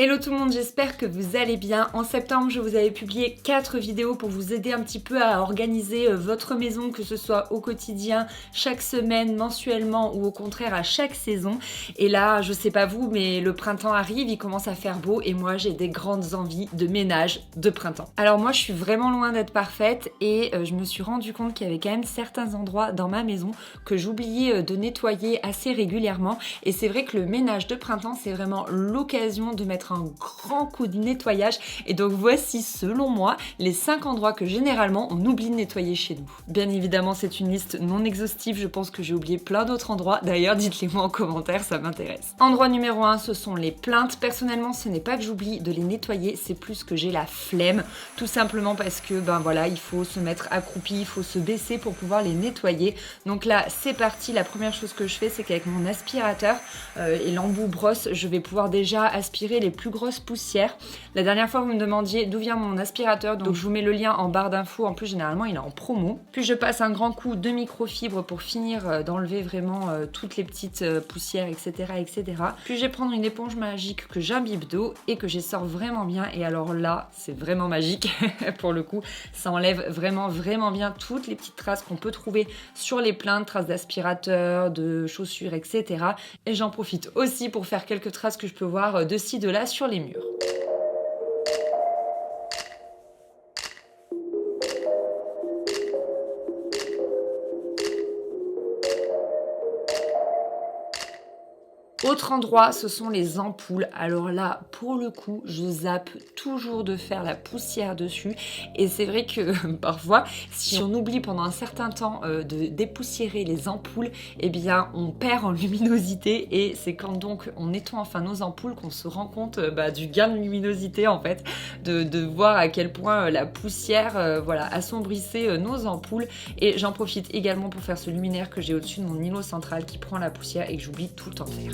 Hello tout le monde, j'espère que vous allez bien. En septembre, je vous avais publié 4 vidéos pour vous aider un petit peu à organiser votre maison, que ce soit au quotidien, chaque semaine, mensuellement ou au contraire à chaque saison. Et là, je sais pas vous, mais le printemps arrive, il commence à faire beau et moi j'ai des grandes envies de ménage de printemps. Alors moi, je suis vraiment loin d'être parfaite et je me suis rendu compte qu'il y avait quand même certains endroits dans ma maison que j'oubliais de nettoyer assez régulièrement. Et c'est vrai que le ménage de printemps, c'est vraiment l'occasion de mettre un grand coup de nettoyage. Et donc voici, selon moi, les 5 endroits que généralement on oublie de nettoyer chez nous. Bien évidemment, c'est une liste non exhaustive, je pense que j'ai oublié plein d'autres endroits. D'ailleurs, dites-les moi en commentaire, ça m'intéresse. Endroit numéro 1, ce sont les plaintes. Personnellement, ce n'est pas que j'oublie de les nettoyer, c'est plus que j'ai la flemme. Tout simplement parce que, ben voilà, il faut se mettre accroupi, il faut se baisser pour pouvoir les nettoyer. Donc là, c'est parti. La première chose que je fais, c'est qu'avec mon aspirateur et l'embout brosse, je vais pouvoir déjà aspirer les plus grosses poussières. La dernière fois, vous me demandiez d'où vient mon aspirateur, donc je vous mets le lien en barre d'infos. En plus, généralement, il est en promo. Puis je passe un grand coup de microfibre pour finir d'enlever vraiment toutes les petites poussières, etc., etc. Puis je vais prendre une éponge magique que j'imbibe d'eau et que j'essore vraiment bien. Et alors là, c'est vraiment magique pour le coup. Ça enlève vraiment bien toutes les petites traces qu'on peut trouver sur les plaintes, traces d'aspirateur, de chaussures, etc. Et j'en profite aussi pour faire quelques traces que je peux voir de ci, de là sur les murs. Autre endroit, ce sont les ampoules. Alors là, pour le coup, je zappe toujours de faire la poussière dessus. Et c'est vrai que parfois, si on oublie pendant un certain temps de dépoussiérer les ampoules, eh bien, on perd en luminosité. Et c'est quand donc on nettoie enfin nos ampoules qu'on se rend compte du gain de luminosité en fait, de voir à quel point la poussière assombrissait nos ampoules. Et j'en profite également pour faire ce luminaire que j'ai au-dessus de mon îlot central qui prend la poussière et que j'oublie tout le temps de faire.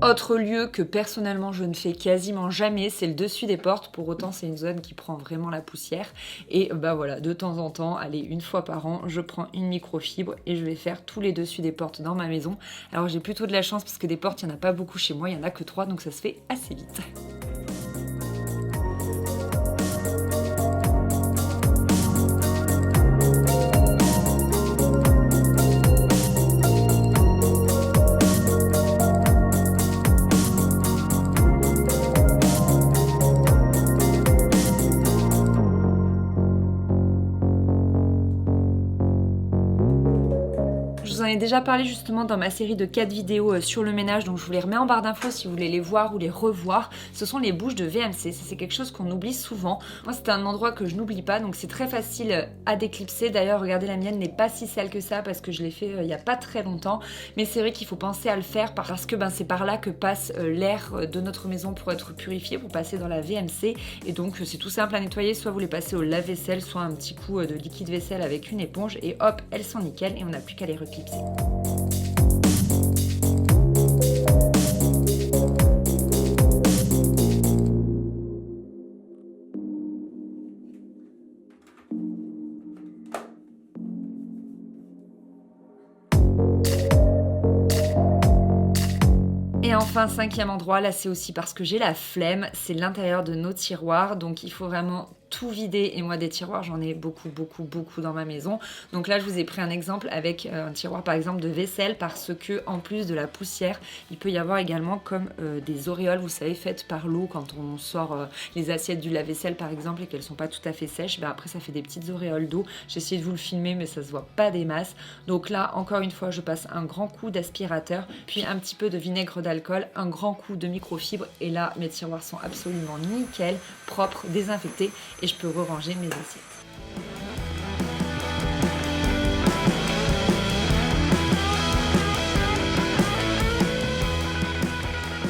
Autre lieu que personnellement je ne fais quasiment jamais, c'est le dessus des portes. Pour autant, c'est une zone qui prend vraiment la poussière. Et bah voilà, de temps en temps, allez, une fois par an, je prends une microfibre et je vais faire tous les dessus des portes dans ma maison. Alors j'ai plutôt de la chance parce que des portes, il n'y en a pas beaucoup chez moi, il n'y en a que 3, donc ça se fait assez vite. Je vous en ai déjà parlé justement dans ma série de 4 vidéos sur le ménage, donc je vous les remets en barre d'infos si vous voulez les voir ou les revoir. Ce sont les bouches de VMC, ça c'est quelque chose qu'on oublie souvent. Moi c'est un endroit que je n'oublie pas, donc c'est très facile à déclipser. D'ailleurs regardez, la mienne n'est pas si sale que ça parce que je l'ai fait il n'y a pas très longtemps. Mais c'est vrai qu'il faut penser à le faire parce que c'est par là que passe l'air de notre maison pour être purifié, pour passer dans la VMC. Et donc c'est tout simple à nettoyer, soit vous les passez au lave-vaisselle, soit un petit coup de liquide vaisselle avec une éponge et hop, elles sont nickel et on n'a plus qu'à les reclipser. Et enfin, 5e endroit, là c'est aussi parce que j'ai la flemme, c'est l'intérieur de nos tiroirs, donc il faut vraiment tout vider. Et moi des tiroirs, j'en ai beaucoup dans ma maison. Donc là je vous ai pris un exemple avec un tiroir par exemple de vaisselle, parce que en plus de la poussière, il peut y avoir également comme des auréoles, vous savez, faites par l'eau quand on sort les assiettes du lave-vaisselle par exemple et qu'elles sont pas tout à fait sèches. Après ça fait des petites auréoles d'eau. J'ai essayé de vous le filmer mais ça se voit pas des masses. Donc là encore une fois, je passe un grand coup d'aspirateur, puis un petit peu de vinaigre d'alcool, un grand coup de microfibre et là mes tiroirs sont absolument nickel, propres, désinfectés et je peux re-ranger mes assiettes.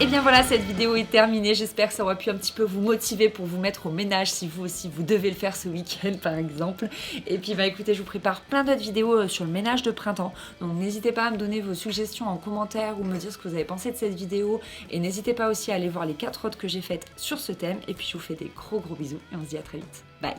Et bien voilà, cette vidéo est terminée. J'espère que ça aura pu un petit peu vous motiver pour vous mettre au ménage si vous aussi vous devez le faire ce week-end par exemple. Et puis bah écoutez, je vous prépare plein d'autres vidéos sur le ménage de printemps. Donc n'hésitez pas à me donner vos suggestions en commentaire ou me dire ce que vous avez pensé de cette vidéo. Et n'hésitez pas aussi à aller voir les 4 autres que j'ai faites sur ce thème. Et puis je vous fais des gros bisous et on se dit à très vite. Bye!